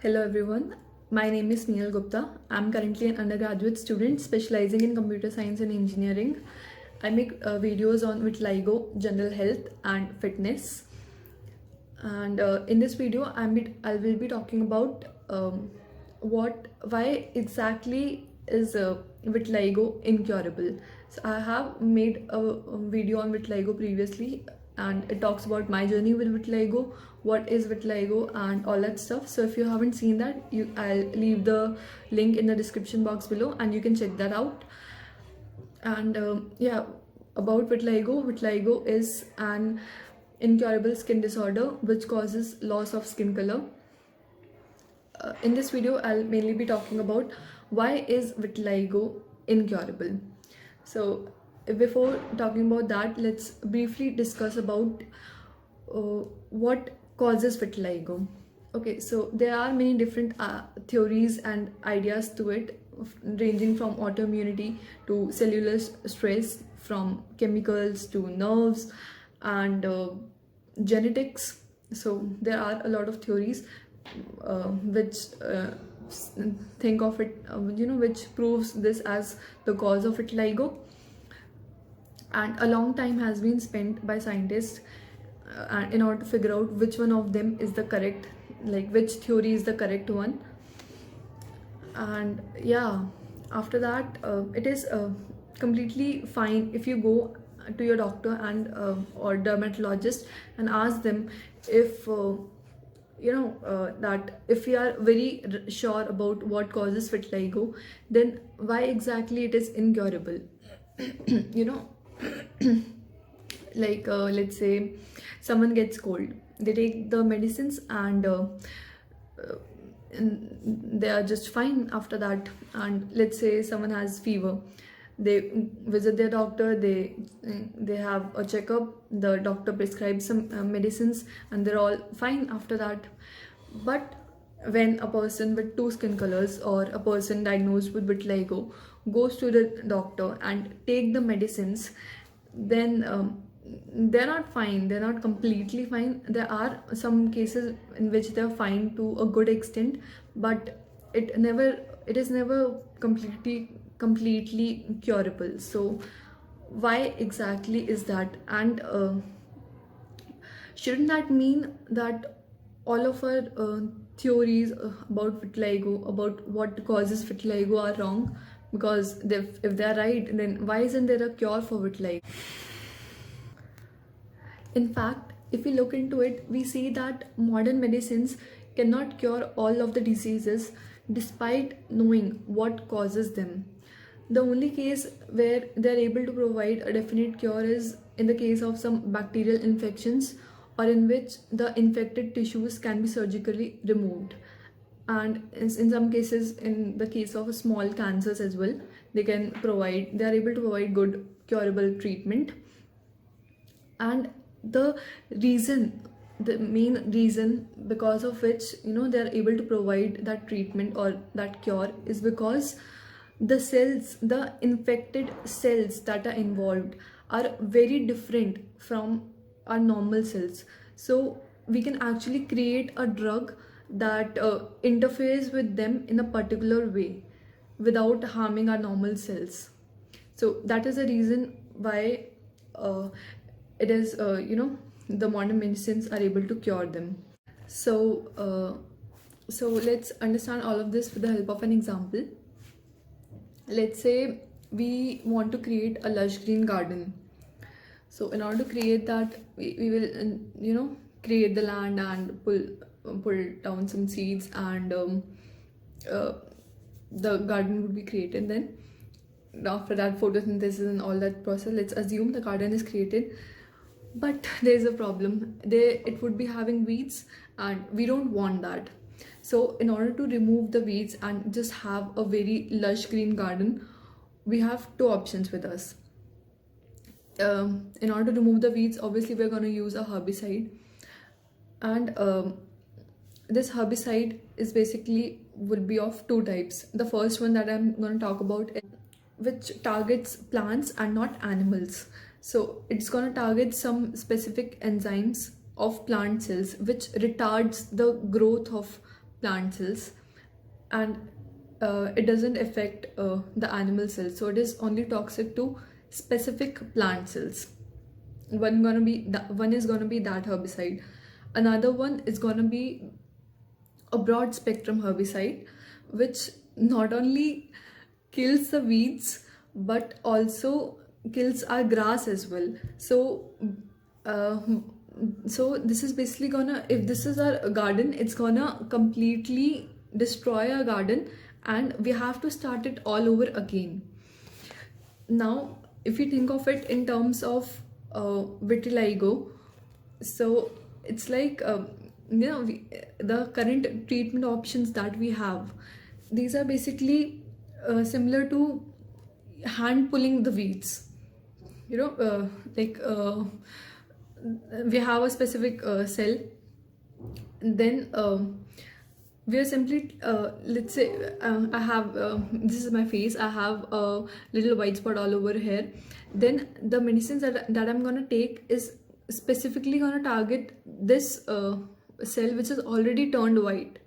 Hello everyone, my name is Neil Gupta. I'm currently an undergraduate student specializing in computer science and engineering. I make videos on vitiligo, general health and fitness. And in this video, I will be talking about why exactly is vitiligo incurable. So I have made a video on vitiligo previously, and it talks about my journey with vitiligo, what is vitiligo, and all that stuff. So if you haven't seen that, I'll leave the link in the description box below, and you can check that out. And yeah, about vitiligo is an incurable skin disorder which causes loss of skin color. In this video, I'll mainly be talking about why is vitiligo incurable. So before talking about that, let's briefly discuss about what causes vitiligo. Okay, so there are many different theories and ideas to it, ranging from autoimmunity to cellular stress, from chemicals to nerves and genetics. So there are a lot of theories which think of it, which proves this as the cause of vitiligo. And a long time has been spent by scientists in order to figure out which one of them is the correct, like which theory is the correct one. And yeah, after that, it is completely fine if you go to your doctor and or dermatologist and ask them if that if you are very sure about what causes vitiligo, then why exactly it is incurable. you know like let's say someone gets cold, they take the medicines and they are just fine after that. And let's say someone has fever, they visit their doctor, they have a checkup, the doctor prescribes some medicines, and they're all fine after that. But when a person with two skin colors or a person diagnosed with vitiligo goes to the doctor and take the medicines, then they're not fine, they're not completely fine. There are some cases in which they're fine to a good extent, but it is never completely curable. So why exactly is that? And shouldn't that mean that all of our theories about vitiligo, about what causes vitiligo, are wrong? Because if they're right, then why isn't there a cure for vitiligo? In fact, if we look into it, we see that modern medicines cannot cure all of the diseases despite knowing what causes them. The only case where they're able to provide a definite cure is in the case of some bacterial infections, or in which the infected tissues can be surgically removed. And in some cases, in the case of small cancers as well, they are able to provide good curable treatment. And the main reason because of which they are able to provide that treatment or that cure is because the infected cells that are involved are very different from our normal cells. So we can actually create a drug that interferes with them in a particular way without harming our normal cells. So that is the reason why it is the modern medicines are able to cure them. So let's understand all of this with the help of an example. Let's say we want to create a lush green garden. So in order to create that, we will create the land and pull down some seeds, and uh, the garden would be created. Then after that, photosynthesis and all that process, let's assume the garden is created. But there's a problem, it would be having weeds, and we don't want that. So in order to remove the weeds and just have a very lush green garden, we have two options with us. In order to remove the weeds, obviously we're going to use a herbicide. And this herbicide is basically will be of two types. The first one that I'm going to talk about is which targets plants and not animals. So it's going to target some specific enzymes of plant cells which retards the growth of plant cells, and it doesn't affect the animal cells. So it is only toxic to specific plant cells. One is gonna be that herbicide. Another one is gonna be a broad spectrum herbicide, which not only kills the weeds but also kills our grass as well. Uh, so this is basically gonna, if this is our garden, it's gonna completely destroy our garden, and we have to start it all over again. Now, if you think of it in terms of vitiligo, so it's like the current treatment options that we have, these are basically similar to hand pulling the weeds. You know, we have a specific cell, then we are simply let's say I have this is my face, I have a little white spot all over here. Then the medicines that I'm gonna take is specifically gonna target this cell which is already turned white,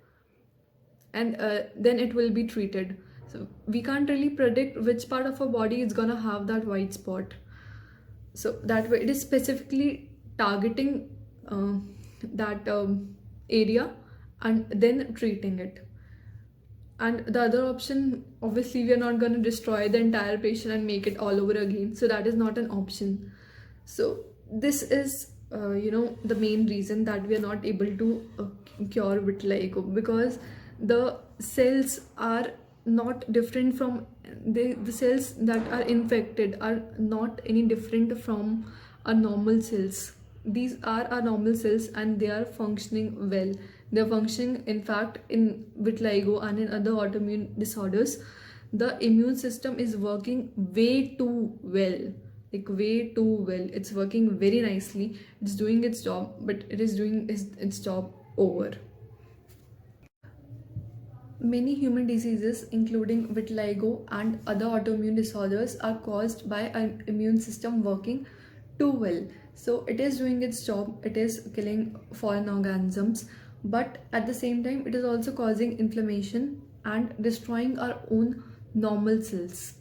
and then it will be treated. So we can't really predict which part of our body is gonna have that white spot. So that way it is specifically targeting that area and then treating it. And the other option, obviously we are not going to destroy the entire patient and make it all over again, so that is not an option. So this is the main reason that we are not able to cure vitiligo, because the cells are not different from the cells that are infected are not any different from our normal cells. These are our normal cells and they are functioning well. They're functioning, in fact, in vitiligo and in other autoimmune disorders, the immune system is working way too well, like way too well. It's working very nicely, it's doing its job, but it is doing its job over. Many human diseases, including vitiligo and other autoimmune disorders, are caused by an immune system working too well. So it is doing its job, it is killing foreign organisms, but at the same time it is also causing inflammation and destroying our own normal cells.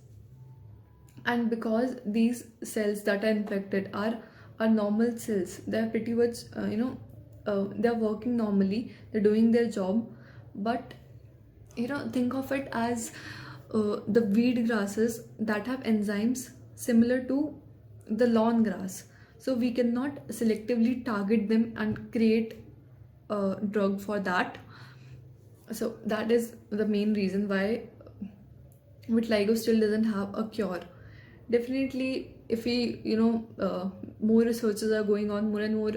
And because these cells that are infected are normal cells, they're pretty much they're working normally, they're doing their job. But think of it as the weed grasses that have enzymes similar to the lawn grass. So we cannot selectively target them and create a drug for that. So that is the main reason why vitiligo still doesn't have a cure. Definitely, if we more researches are going on, more and more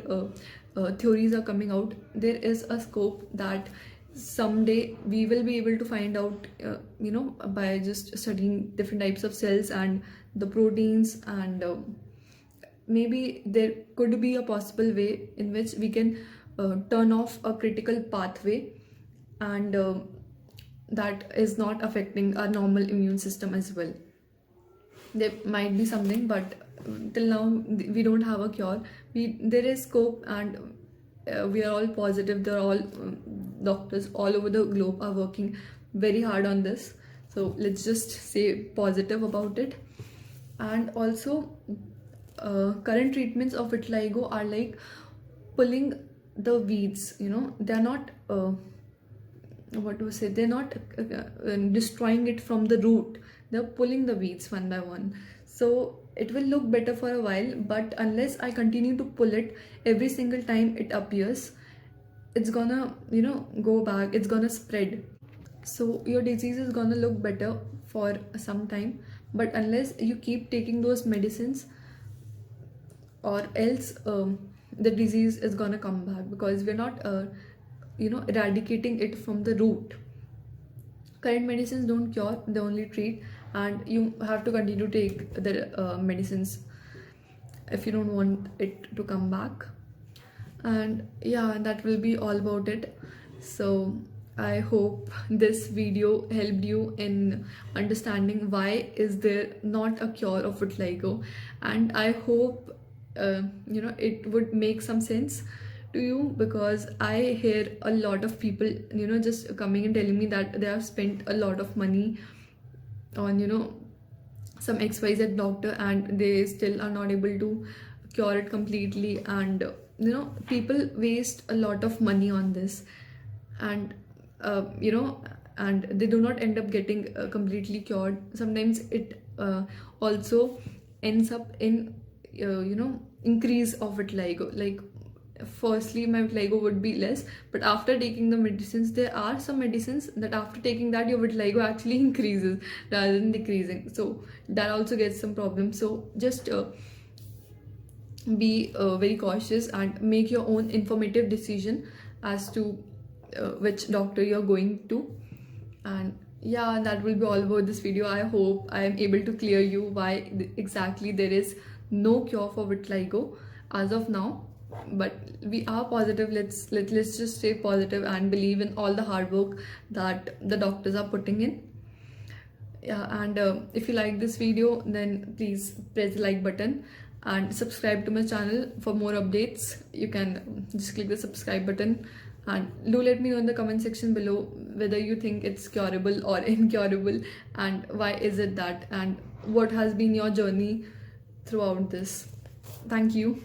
theories are coming out, there is a scope that someday we will be able to find out by just studying different types of cells and the proteins, and maybe there could be a possible way in which we can turn off a critical pathway, and that is not affecting our normal immune system as well. There might be something, but till now we don't have a cure. There is scope, and we are all positive. They're all doctors all over the globe are working very hard on this. So let's just say positive about it. And also current treatments of vitiligo are like pulling the weeds. They're not they're not destroying it from the root. They're pulling the weeds one by one. So it will look better for a while, but unless I continue to pull it every single time it appears, it's gonna go back, it's gonna spread. So your disease is gonna look better for some time, but unless you keep taking those medicines, or else the disease is gonna come back, because we're not eradicating it from the root. Current medicines don't cure, they only treat, and you have to continue to take the medicines if you don't want it to come back. And yeah, that will be all about it. So I hope this video helped you in understanding why is there not a cure of vitiligo, and I hope it would make some sense to you because I hear a lot of people, just coming and telling me that they have spent a lot of money on, some XYZ doctor and they still are not able to cure it completely. And people waste a lot of money on this, and and they do not end up getting completely cured. Sometimes it also ends up in increase of vitiligo. Like, firstly my vitiligo would be less, but after taking the medicines, there are some medicines that after taking that your vitiligo actually increases rather than decreasing, so that also gets some problems. So just be very cautious and make your own informative decision as to which doctor you're going to. And yeah, that will be all about this video. I hope I am able to clear you why exactly there is no cure for vitiligo as of now, but we are positive. Let's just stay positive and believe in all the hard work that the doctors are putting in. Yeah, and if you like this video, then please press the like button and subscribe to my channel for more updates. You can just click the subscribe button, and do let me know in the comment section below whether you think it's curable or incurable, and why is it that, and what has been your journey throughout this. Thank you.